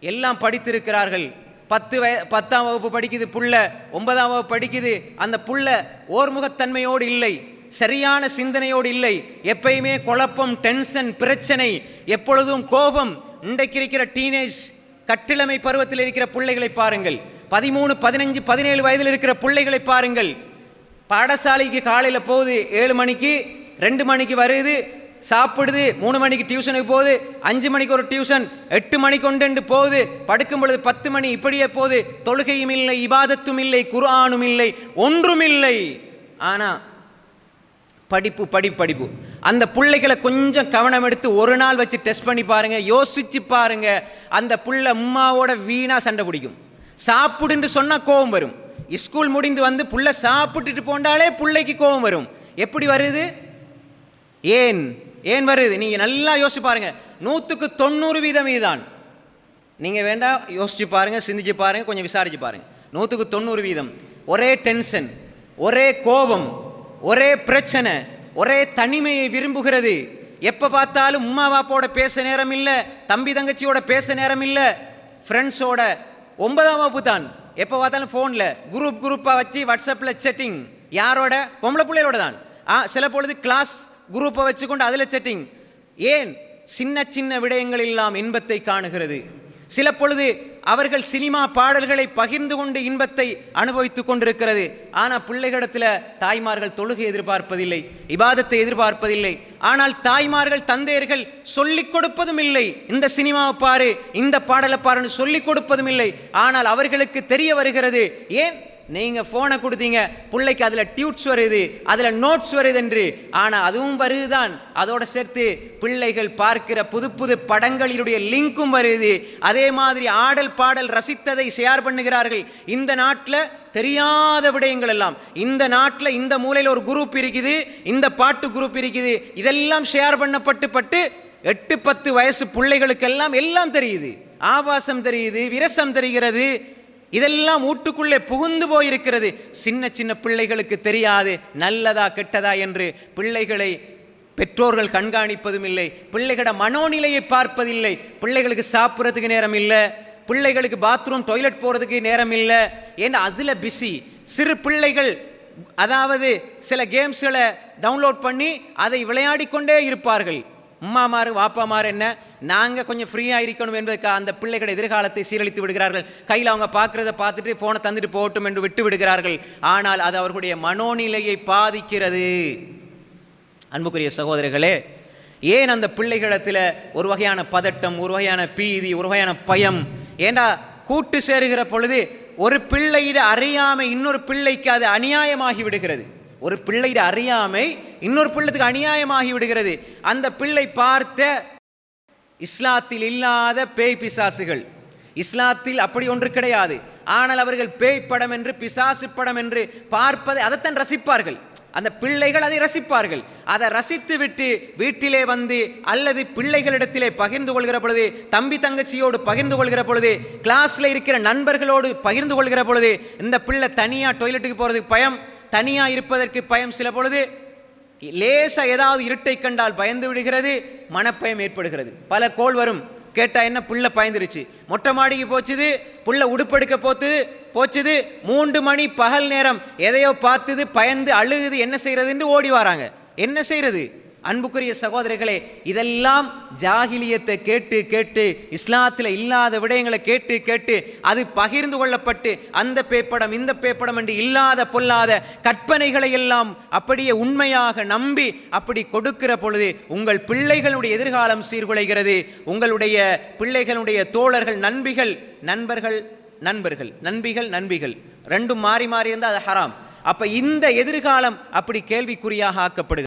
எல்லாம் படித்திருக்கிறார்கள். 10ஆம் வகுப்பு படிக்குது புள்ள, 9ஆம் வகுப்பு படிக்குது. அந்த புள்ள ஓர்முகத்தன்மையோடு இல்லை, சரியான சிந்தனையோடு இல்லை, எப்பயுமே குழப்பம், டென்ஷன், பிரச்சனை, எப்பொழுதும் கோபம். இன்றைக்கு இருக்கிற டீனேஜ் கட்டிளமை பருவத்தில் இருக்கிற பிள்ளைகளை பாருங்கள். 13, 15, 17 வயதில் இருக்கிற பிள்ளைகளை பாருங்கள். பாடசாலைக்கு காலையில் போகுது 7 மணிக்கு, 2 மணிக்கு வருது, சாப்பிடுது, 3 மணிக்கு டியூஷனுக்கு போகுது, 5 மணிக்கு ஒரு டியூஷன், 8 மணிக்கு கொண்டு போகுது, படுக்கும் பொழுது 10 மணி, இப்படியே போகுது. தொழுகையும் இல்லை, இபாதத்தும் இல்லை, குர்ஆனும் இல்லை, ஒன்றும் இல்லை. ஆனால் படிப்பு படிப்பு படிப்பு. அந்த பிள்ளைகளை கொஞ்சம் கவனம் எடுத்து ஒரு நாள் வச்சு டெஸ்ட் பண்ணி பாருங்க, யோசிச்சு பாருங்க. அந்த புள்ள அம்மாவோட வீணா சண்டை பிடிக்கும். சாப்பிடுன்னு சொன்னா கோபம் வரும். ஸ்கூல் முடிந்து வந்து புள்ள சாப்பிட்டுட்டு போண்டாலே பிள்ளைக்கு கோபம் வரும். எப்படி வருது? ஏன் ஏன் வருது? நீங்க நல்லா யோசிச்சு பாருங்க. 100க்கு 90% இதுதான். நீங்க வேண்டாம் யோசிச்சு பாருங்க, சிந்திச்சு பாருங்க, கொஞ்சம் விசாரிச்சு பாருங்க. 100க்கு 90% ஒரே டென்ஷன், ஒரே கோபம், ஒரே பிரச்சனை, ஒரே தனிமையை விரும்புகிறது. எப்ப பார்த்தாலும் உம்மா பாப்போட பேச நேரம் இல்லை, தம்பி தங்கச்சியோட பேச நேரம் இல்லை, ஃப்ரெண்ட்ஸோட 9ஆம் வகுப்பு தான், எப்போ பார்த்தாலும் ஃபோனில் குரூப்பா வச்சு வாட்ஸ்அப்பில் செட்டிங். யாரோட? பொம்பளை பிள்ளையோட தான். சில பொழுது கிளாஸ் குரூப்பை வச்சுக்கொண்டு அதில் செட்டிங். ஏன்? சின்ன சின்ன விடயங்கள் எல்லாம் இன்பத்தை காணுகிறது. சில பொழுது அவர்கள் சினிமா பாடல்களை பகிர்ந்து கொண்டு இன்பத்தை அனுபவித்துக் கொண்டிருக்கிறது. ஆனால் பிள்ளைகளிடத்தில் தாய்மார்கள் தொழுகை எதிர்பார்ப்பதில்லை, இபாதத்தை எதிர்பார்ப்பதில்லை. ஆனால் தாய்மார்கள் தந்தையர்கள் சொல்லிக் கொடுப்பதும் இல்லை. இந்த சினிமாவை பாரு, இந்த பாடலை பாருன்னு சொல்லிக் கொடுப்பதும் இல்லை. ஆனால் அவர்களுக்கு தெரிய வருகிறது. ஏன்? நீங்க போனை கொடுத்தீங்க, பிள்ளைக்கு அதுல டியூட்ஸ் வருது, அதுல நோட்ஸ் வருது என்று. ஆனா அதுவும் வருதுதான், அதோட சேர்த்து பிள்ளைகள் பார்க்கிற புது புது படங்களினுடைய லிங்கும் வருது. அதே மாதிரி ஆடல் பாடல் ரசித்ததை ஷேர் பண்ணுகிறார்கள். இந்த நாட்டில் தெரியாத விடயங்கள் எல்லாம், இந்த நாட்டில் இந்த மூலையில் ஒரு குரூப் இருக்குது, இந்த பாட்டு குரூப் இருக்குது, இதெல்லாம் ஷேர் பண்ணப்பட்டு 8-10 வயசு பிள்ளைகளுக்கெல்லாம் எல்லாம் தெரியுது. ஆபாசம் தெரியுது, விரசம் தெரிகிறது, இதெல்லாம் வீட்டுக்குள்ளே புகுந்து போயிருக்கிறது. சின்ன சின்ன பிள்ளைகளுக்கு தெரியாது நல்லதா கெட்டதா என்று. பிள்ளைகளை பெற்றோர்கள் கண்காணிப்பதும் இல்லை, பிள்ளைகளோட மனோநிலையை பார்ப்பதில்லை. பிள்ளைகளுக்கு சாப்பிட்றதுக்கு நேரம் இல்லை, பிள்ளைகளுக்கு பாத்ரூம் டாய்லெட் போகிறதுக்கு நேரம் இல்லை, ஏன்னா அதில் பிஸி. சிறு பிள்ளைகள் அதாவது சில கேம்ஸ்களை டவுன்லோட் பண்ணி அதை விளையாடிக்கொண்டே இருப்பார்கள். அம்மாமாரு வாப்பாமாரு என்ன, நாங்கள் கொஞ்சம் ஃப்ரீயாக இருக்கணும் என்பதற்காக அந்த பிள்ளைகளை எதிர்காலத்தை சீரழித்து விடுகிறார்கள். கையில் அவங்க பார்க்குறத பார்த்துட்டு ஃபோனை தந்துட்டு போகட்டும் என்று விட்டு விடுகிறார்கள். ஆனால் அது அவர்களுடைய மனோநிலையை பாதிக்கிறது. அன்புக்குரிய சகோதரர்களே, ஏன் அந்த பிள்ளைகளிடத்தில் ஒரு வகையான பதட்டம், ஒரு வகையான பீதி, ஒரு வகையான பயம்? ஏண்டா கூட்டு சேருகிற பொழுது ஒரு பிள்ளையிட அறியாமை இன்னொரு பிள்ளைக்கு அது அநியாயமாகி விடுகிறது. ஒரு பிள்ளையிட அறியாமை இன்னொரு பிள்ளைக்கு அநியாயமாகி விடுகிறது. அந்த பிள்ளை பார்த்த இஸ்லாத்தில் இல்லாத பேய் பிசாசுகள், இஸ்லாத்தில் அப்படி ஒன்று கிடையாது. ஆனால் அவர்கள் பேய் படம் என்று, பிசாசு படம் என்று பார்ப்பதை அதைத்தான் ரசிப்பார்கள். அந்த பிள்ளைகள் அதை ரசிப்பார்கள். அதை ரசித்து விட்டு வீட்டிலே வந்து அல்லது பிள்ளைகளிடத்திலே பகிர்ந்து கொள்கிற பொழுது, தம்பி தங்கச்சியோடு பகிர்ந்து கொள்கிற பொழுது, கிளாஸ்ல இருக்கிற நண்பர்களோடு பகிர்ந்து கொள்கிற பொழுது, இந்த பிள்ளை தனியா டாய்லெட்டுக்கு போறதுக்கு பயம், தனியா இருப்பதற்கு பயம், சில பொழுது லேசா ஏதாவது இருட்டை கண்டால் பயந்து விடுகிறது, மனப்பயம் ஏற்படுகிறது. பல கோல் வரும், கேட்டா என்ன புள்ள பயந்துருச்சு, மொட்டை மாடிக்கு போச்சுது, புள்ள உடுப்பெடுக்க போச்சுது, 3 மணி பகல் நேரம் எதையோ பார்த்துது, பயந்து அழுகுது, என்ன செய்யறதுன்னு ஓடி வராங்க. என்ன செய்யறது? அன்புக்குரிய சகோதரர்களே, இதெல்லாம் ஜாகிலியத்தை கேட்டு கேட்டு, இஸ்லாத்தில் இல்லாத விடயங்களை கேட்டு கேட்டு அது பகிர்ந்து கொள்ளப்பட்டு அந்த பேப்படம் இந்த பேப்படம் என்று இல்லாத பொல்லாத கற்பனைகளை எல்லாம் அப்படியே உண்மையாக நம்பி அப்படி கொடுக்கிற பொழுது உங்கள் பிள்ளைகளுடைய எதிர்காலம் சீர்குலைகிறது. உங்களுடைய பிள்ளைகளுடைய தோழர்கள், நண்பிகள் ரெண்டும் மாறி மாறி இருந்தால் அது ஹராம். அப்ப இந்த எதிர்காலம் அப்படி கேள்விக்குறியாக ஆக்கப்படுகிறது.